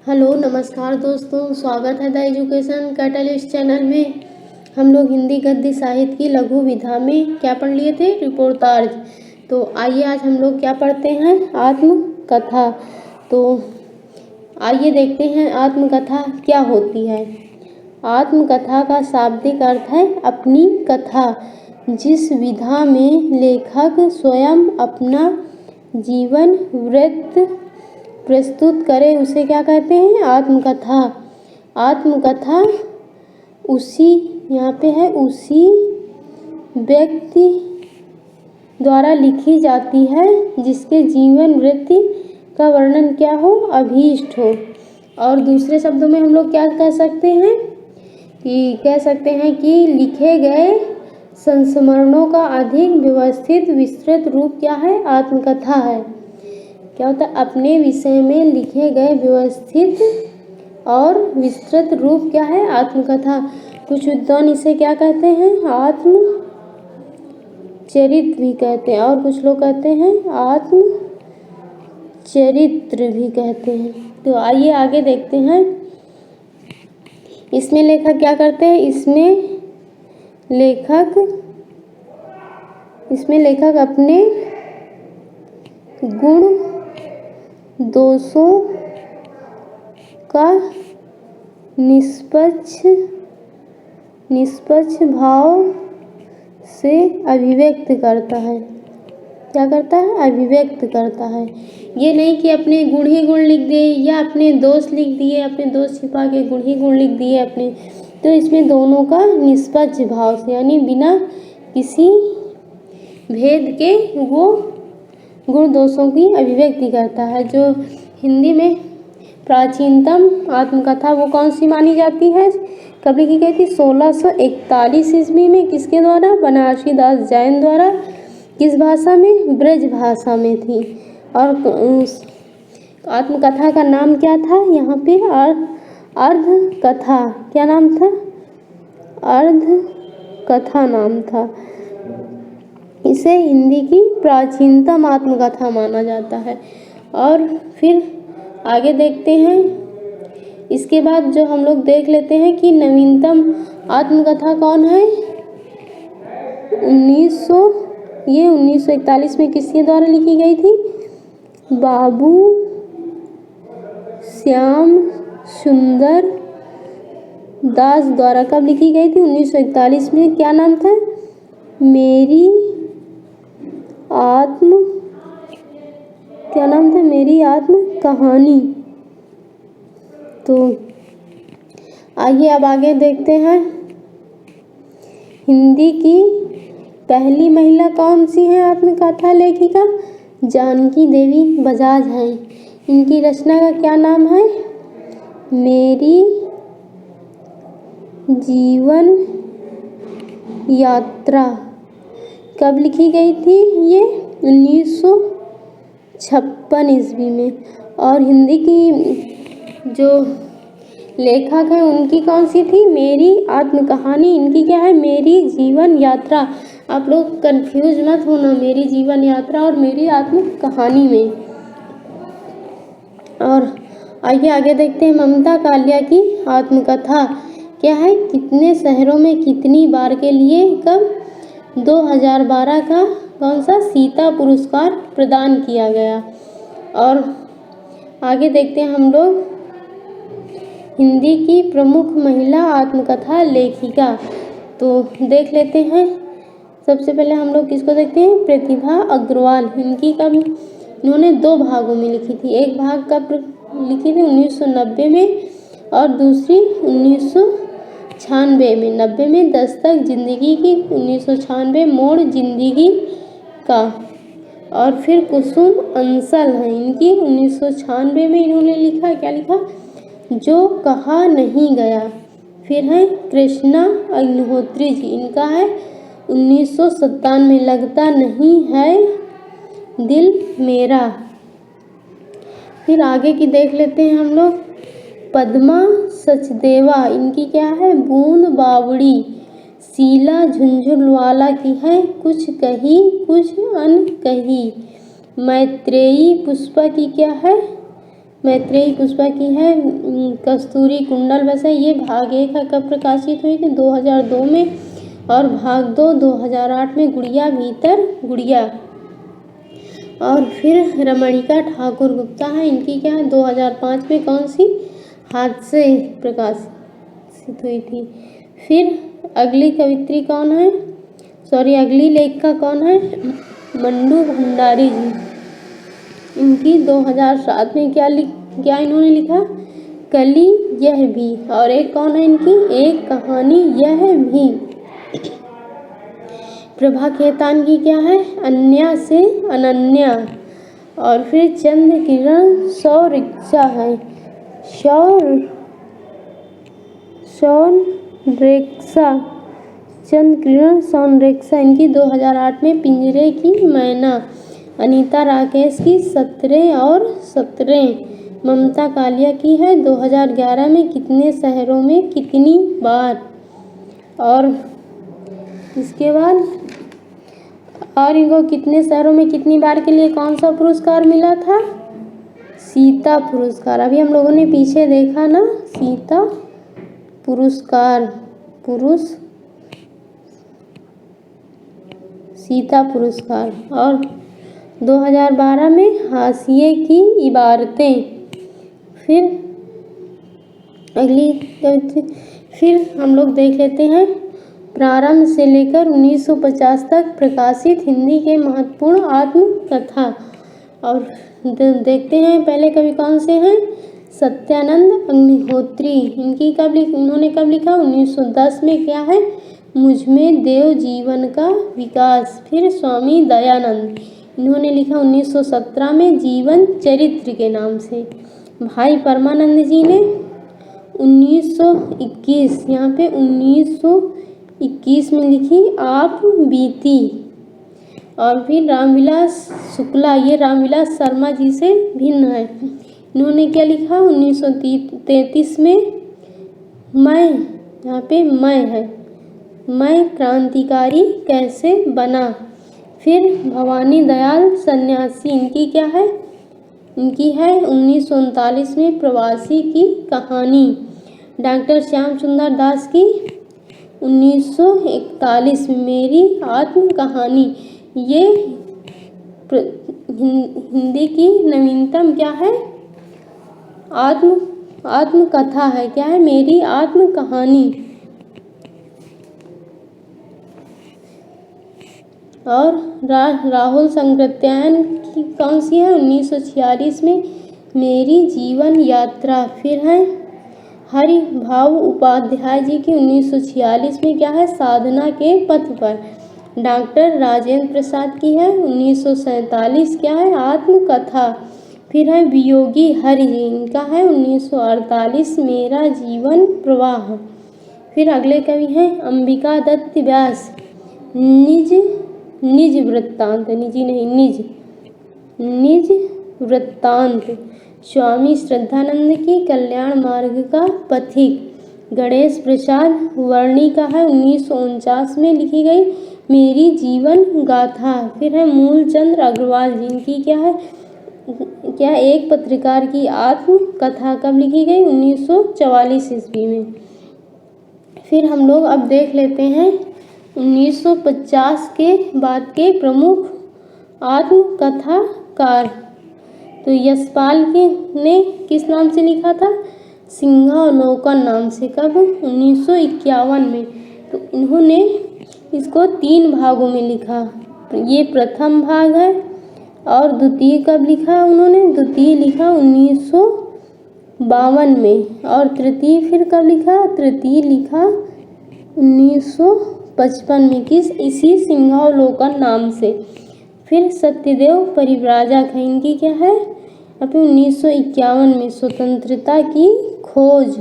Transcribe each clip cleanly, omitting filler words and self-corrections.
Hello नमस्कार दोस्तों, स्वागत है द एजुकेशन कैटलिस्ट चैनल में। हम लोग हिंदी गद्य साहित्य की लघु विधा में क्या पढ़ लिए थे? रिपोर्टाज। तो आइए आज हम लोग क्या पढ़ते हैं? आत्मकथा। तो आइए देखते हैं आत्मकथा क्या होती है। आत्मकथा का शाब्दिक अर्थ है अपनी कथा। जिस विधा में लेखक स्वयं अपना जीवन वृत्त प्रस्तुत करे उसे क्या कहते हैं? आत्मकथा। आत्मकथा उसी यहाँ पे है उसी व्यक्ति द्वारा लिखी जाती है जिसके जीवन वृत्ति का वर्णन क्या हो? अभीष्ट हो। और दूसरे शब्दों में हम लोग क्या कह सकते हैं कि लिखे गए संस्मरणों का अधिक व्यवस्थित विस्तृत रूप क्या है? आत्मकथा है। क्या होता है? अपने विषय में लिखे गए व्यवस्थित और विस्तृत रूप क्या है? आत्मकथा। कुछ विद्वान इसे क्या कहते हैं? आत्मचरित्र भी कहते हैं और कुछ लोग कहते हैं आत्मचरित्र भी कहते हैं। तो आइए आगे देखते हैं। इसमें लेखक क्या करते हैं? इसमें लेखक अपने गुण दोषों का निष्पक्ष भाव से अभिव्यक्त करता है। क्या करता है? अभिव्यक्त करता है। ये नहीं कि अपने गुण ही गुण लिख दिए या अपने दोष लिख दिए, अपने दोष छिपा के गुण ही गुण लिख दिए अपने। तो इसमें दोनों का निष्पक्ष भाव से यानी बिना किसी भेद के वो गुण दोषों की अभिव्यक्ति करता है। जो हिंदी में प्राचीनतम आत्मकथा वो कौन सी मानी जाती है? कब लिखी गई थी? 1641 ईस्वी में। किसके द्वारा? बनारसी दास जैन द्वारा। किस भाषा में? ब्रज भाषा में थी। और आत्मकथा का नाम क्या था? यहाँ पे अर्ध कथा। क्या नाम था? अर्ध कथा नाम था। इसे हिंदी की प्राचीनतम आत्मकथा माना जाता है। और फिर आगे देखते हैं। इसके बाद जो हम लोग देख लेते हैं कि नवीनतम आत्मकथा कौन है? 1941 में किसके द्वारा लिखी गई थी? बाबू श्याम सुंदर दास द्वारा। कब लिखी गई थी? 1941 में। क्या नाम था? मेरी आत्म कहानी। तो आइए अब आगे देखते हैं। हिंदी की पहली महिला कौन सी है आत्मकथा लेखिका? जानकी देवी बजाज हैं। इनकी रचना का क्या नाम है? मेरी जीवन यात्रा। कब लिखी गई थी ये? 1956 ईस्वी में। और हिंदी की जो लेखक है उनकी कौन सी थी? मेरी आत्मकहानी। इनकी क्या है? मेरी जीवन यात्रा। आप लोग कंफ्यूज मत होना मेरी जीवन यात्रा और मेरी आत्मकहानी में। और आइए आगे देखते हैं। ममता कालिया की आत्मकथा क्या है? कितने शहरों में कितनी बार के लिए कब? 2012 का कौन सा सीता पुरस्कार प्रदान किया गया। और आगे देखते हैं हम लोग हिंदी की प्रमुख महिला आत्मकथा लेखिका। तो देख लेते हैं। सबसे पहले हम लोग किसको देखते हैं? प्रतिभा अग्रवाल। इनकी कब? इन्होंने 2 भागों में लिखी थी। एक भाग कब लिखी थी? 1990 में और दूसरी 1996 में। 90 में दस्तक जिंदगी की, 1996 मोड़ जिंदगी का। और फिर कुसुम अंसल है इनकी। 1996 में इन्होंने लिखा, क्या लिखा? जो कहा नहीं गया। फिर है कृष्णा अग्निहोत्री जी। इनका है 1997 में लगता नहीं है दिल मेरा। फिर आगे की देख लेते हैं हम लोग। पद्मा सचदेवा। इनकी क्या है? बूंद बावड़ी। शीला झुंझुनवाला की है कुछ कही कुछ अनकही। मैत्रेयी पुष्पा की क्या है? मैत्रेयी पुष्पा की है कस्तूरी कुंडल वैसे। ये भाग 1 है कब प्रकाशित हुई थी? 2002 में। और भाग 2 2008 में गुड़िया भीतर गुड़िया। और फिर रमणिका ठाकुर गुप्ता है, इनकी क्या है 2005 में कौन सी? हाथ से प्रकाशित हुई थी। फिर अगली कवित्री कौन है? अगली लेखिका कौन है? मंडू भंडारी जी। इनकी 2007 में क्या इन्होंने लिखा? कली यह भी। और एक कौन है इनकी? एक कहानी यह भी। प्रभा खेतान की क्या है? अन्या से अनन्या। और फिर चंद्र किरण सौरिक्षा है, सौरेक्षा, चंद्र किरण सौरेक्षा। इनकी 2008 में पिंजरे की मैना। अनीता राकेश की 17 और 17। ममता कालिया की है 2011 में कितने शहरों में कितनी बार। और इसके बाद और इनको कितने शहरों में कितनी बार के लिए कौन सा पुरस्कार मिला था? सीता पुरस्कार। अभी हम लोगों ने पीछे देखा ना, सीता पुरस्कार, सीता पुरस्कार। और 2012 में हाशिए की इबारतें। फिर अगली फिर हम लोग देख लेते हैं प्रारंभ से लेकर 1950 तक प्रकाशित हिंदी के महत्वपूर्ण आत्मकथा। और देखते हैं पहले कवि कौन से हैं? सत्यानंद अग्निहोत्री। इन्होंने कब लिखा? 1910 में। क्या है? मुझमें देव जीवन का विकास। फिर स्वामी दयानंद, इन्होंने लिखा 1917 में जीवन चरित्र के नाम से। भाई परमानंद जी ने 1921, यहाँ पे 1921 में लिखी आप बीती। और फिर रामविलास शुक्ला, ये रामविलास शर्मा जी से भिन्न है। इन्होंने क्या लिखा? 1933 में मैं, यहाँ पे मैं है, मैं क्रांतिकारी कैसे बना। फिर भवानी दयाल सन्यासी, इनकी क्या है? इनकी है 1939 में प्रवासी की कहानी। डॉक्टर श्याम सुंदर दास की 1941 में मेरी आत्म कहानी। ये हिंदी की नवीनतम क्या है? आत्मकथा है। क्या है? मेरी आत्म कहानी। और राहुल संकृत्यायन की कौन सी है? 1946 में मेरी जीवन यात्रा। फिर है हरि भाव उपाध्याय जी की 1946 में क्या है? साधना के पथ पर। डॉक्टर राजेंद्र प्रसाद की है 1947, क्या है? आत्मकथा। फिर है वियोगी हरि जी, इनका है 1948 मेरा जीवन प्रवाह। फिर अगले कवि हैं अंबिका दत्त व्यास, निज वृत्तांत, निजी नहीं निज वृत्तांत। स्वामी श्रद्धानंद की कल्याण मार्ग का पथिक। गणेश प्रसाद वर्णी का है 1949 में लिखी गई मेरी जीवन गाथा। फिर है मूलचंद अग्रवाल, जिनकी क्या है? क्या एक पत्रकार की आत्मकथा कब लिखी गई? 1944 ईस्वी में। फिर हम लोग अब देख लेते हैं 1950 के बाद के प्रमुख आत्मकथाकार। तो यशपाल ने किस नाम से लिखा था? सिंहावलोकन नाम से। कब? 1951 में। तो इन्होंने इसको 3 भागों में लिखा। ये प्रथम भाग है। और द्वितीय कब लिखा उन्होंने? द्वितीय लिखा 1952 में। और तृतीय फिर कब लिखा? तृतीय लिखा 1955 में। किस? इसी सिंहावलोकन नाम से। फिर सत्यदेव परिव्राजक है, इनकी क्या है? अभी 1951 में स्वतंत्रता की खोज।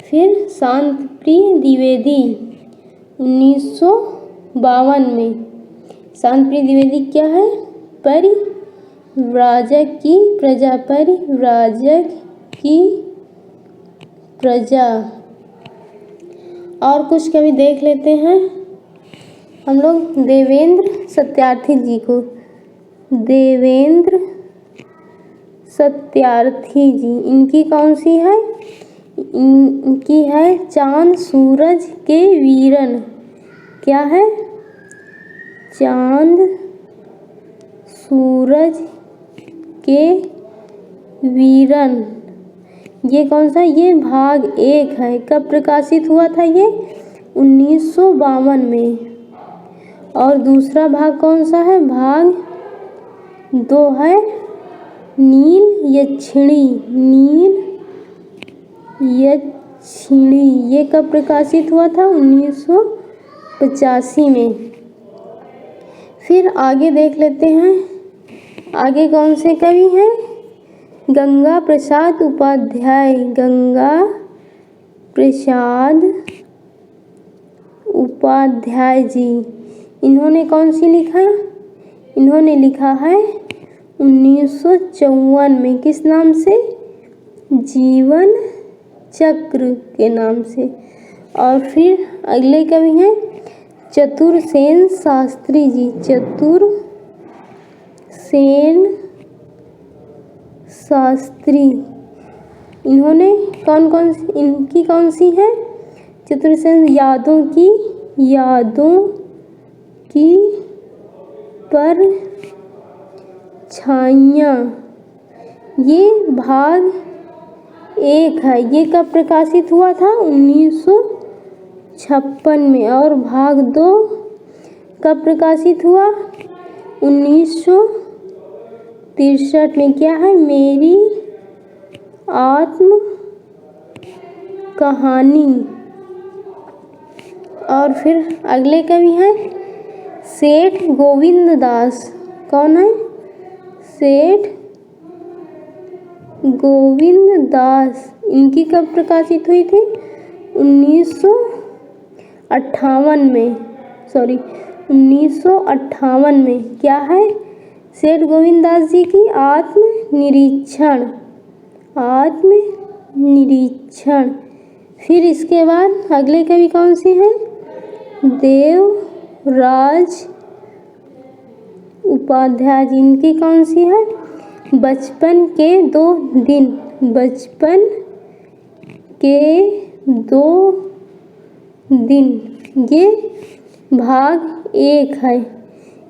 फिर शांतिप्रिय द्विवेदी 1952 में। शांतिप्रिय द्विवेदी क्या है? परिव्राजक की प्रजा, परिव्राजक की प्रजा। और कुछ कवि देख लेते हैं हम लोग। देवेंद्र सत्यार्थी जी को, देवेंद्र सत्यार्थी जी। इनकी कौन सी है? इनकी है चांद सूरज के वीरन। क्या है? चांद सूरज के वीरन। ये कौन सा? ये भाग 1 है। कब प्रकाशित हुआ था ये? 1952 में। और दूसरा भाग कौन सा है? भाग 2 है नील यक्षिणी। नील यक्षिणी ये कब प्रकाशित हुआ था? 1985 में। फिर आगे देख लेते हैं, आगे कौन से कवि हैं? गंगा प्रसाद उपाध्याय। गंगा प्रसाद उपाध्याय जी। इन्होंने कौन सी लिखा? इन्होंने लिखा है 1954 में। किस नाम से? जीवन चक्र के नाम से। और फिर अगले कवि हैं चतुरसेन शास्त्री जी। चतुरसेन शास्त्री। इन्होंने इनकी कौन सी है? चतुरसेन यादों की परछाइयाँ। ये भाग 1 है। ये कब प्रकाशित हुआ था? 1956 में। और भाग 2 कब प्रकाशित हुआ? 1963 में। क्या है? मेरी आत्म कहानी। और फिर अगले कवि हैं सेठ गोविंद दास। कौन है? सेठ गोविंद दास। इनकी कब प्रकाशित हुई थी? 1958 में। 1958 में। क्या है? सेठ गोविंद दास जी की आत्मनिरीक्षण। फिर इसके बाद अगले कवि कौन से हैं? देवराज उपाध्याय जी। इनकी कौन सी है? बचपन के 2 दिन। बचपन के 2 दिन। ये भाग 1 है।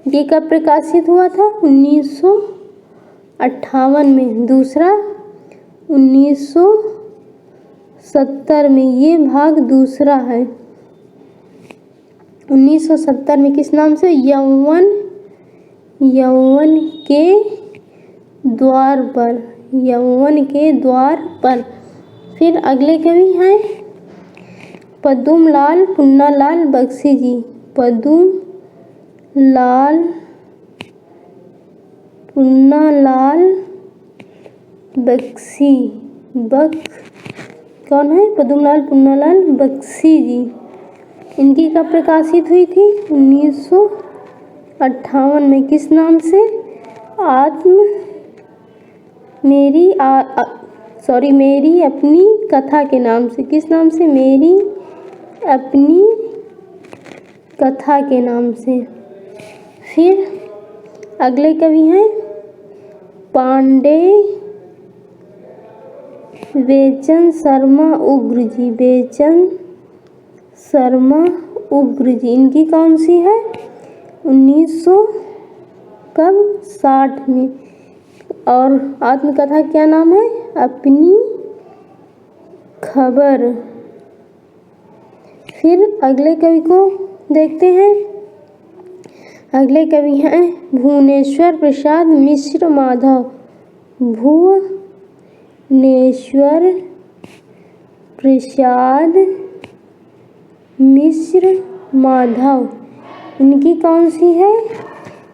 ये कब प्रकाशित हुआ था? 1958 में। दूसरा 1970 में। ये भाग दूसरा है। 1970 में किस नाम से? यौवन के द्वार पर। यौवन के द्वार पर। फिर अगले कवि हैं पद्मलाल पुन्नालाल बख्शी जी। पद्मलाल पुन्नालाल बख्शी। कौन है? पद्मलाल पुन्नालाल बख्शी जी। इनकी कब प्रकाशित हुई थी? 1958 में। किस नाम से? मेरी अपनी कथा के नाम से। किस नाम से? मेरी अपनी कथा के नाम से। फिर अगले कवि हैं पांडे बेचन शर्मा उग्र जी। बेचन शर्मा उग्र जी। इनकी कौन सी है? 1960 में। और आत्मकथा क्या नाम है? अपनी खबर। फिर अगले कवि को देखते हैं। अगले कवि हैं भुवनेश्वर प्रसाद मिश्र माधव। भुवनेश्वर प्रसाद मिश्र माधव। इनकी कौन सी है?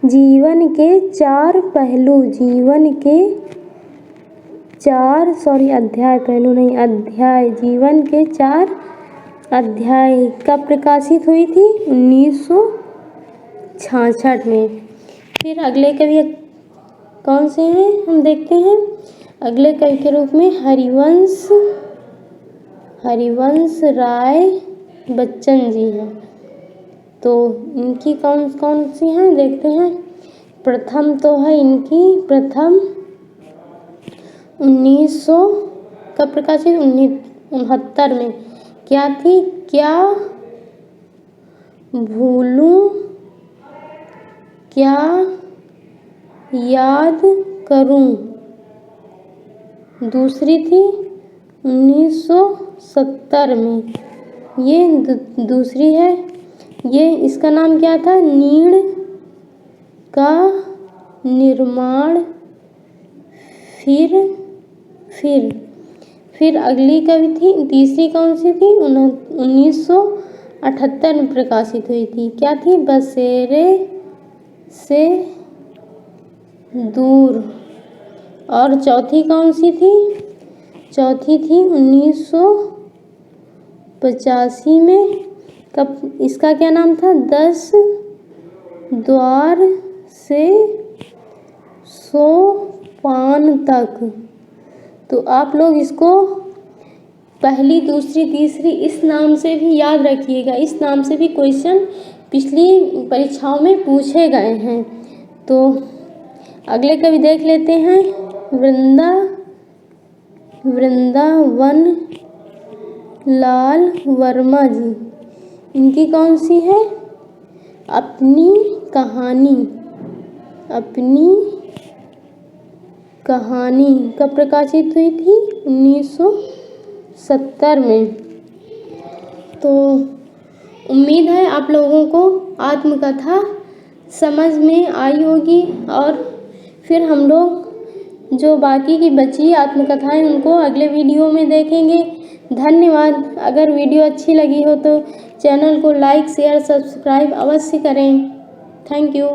जीवन के 4 पहलू। जीवन के 4 अध्याय, पहलू नहीं अध्याय। जीवन के 4 अध्याय कब प्रकाशित हुई थी? 1966 में। फिर अगले कवि कौन से हैं हम देखते हैं। अगले कवि के रूप में हरिवंश राय बच्चन जी हैं। तो इनकी कौन सी हैं देखते हैं। प्रथम तो है इनकी प्रथम 1900 कब प्रकाशित? 1969 में। क्या थी? क्या भूलूं, क्या याद करूं। दूसरी थी 1970 में। ये दूसरी है। ये इसका नाम क्या था? नीड़ का निर्माण फिर अगली कवि थी, तीसरी कौन सी थी? 1978 में प्रकाशित हुई थी। क्या थी? बसेरे से दूर। और चौथी कौन सी थी? चौथी थी 1985 में। कब? इसका क्या नाम था? 10 द्वार से सोपान तक। तो आप लोग इसको पहली, दूसरी, तीसरी इस नाम से भी याद रखिएगा। इस नाम से भी क्वेश्चन पिछली परीक्षाओं में पूछे गए हैं। तो अगले कवि देख लेते हैं। वृंदावन लाल वर्मा जी। इनकी कौन सी है? अपनी कहानी कब प्रकाशित हुई थी? 1970 में। तो उम्मीद है आप लोगों को आत्मकथा समझ में आई होगी और फिर हम लोग जो बाकी की बची आत्मकथाएं उनको अगले वीडियो में देखेंगे। धन्यवाद। अगर वीडियो अच्छी लगी हो तो चैनल को लाइक, शेयर, सब्सक्राइब अवश्य करें। Thank you.